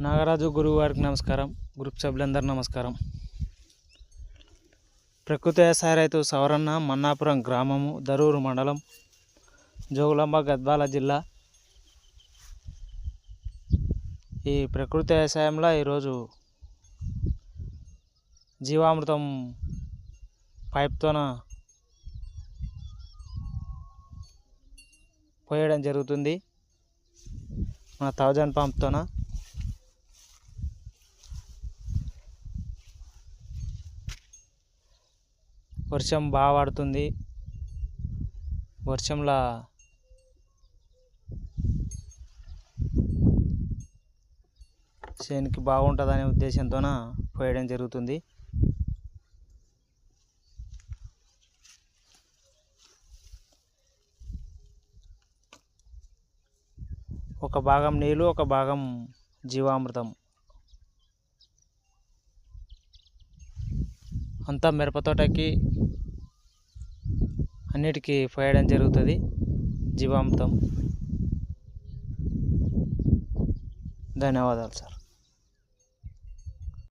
నాగరాజు గురువు గారికి నమస్కారం. గ్రూప్ సభ్యులందరూ నమస్కారం. ప్రకృతి వ్యవసాయ రైతు సవరణ మన్నాపురం గ్రామము, దరూరు మండలం, జోగులాంబ గద్వాల జిల్లా. ఈ ప్రకృతి వ్యవసాయంలో ఈరోజు జీవామృతం పైప్తోన పోయడం జరుగుతుంది. మన 1000 పంప్తోన వర్షం బాగా పడుతుంది. వర్షంలో చేనుకి బాగుంటుందనే ఉద్దేశంతో పోయడం జరుగుతుంది. ఒక భాగం నీళ్ళు, ఒక భాగం జీవామృతం అంతా మిరపతోటకి అన్నిటికీ పోయడం జరుగుతుంది జీవామృతం. ధన్యవాదాలు సార్.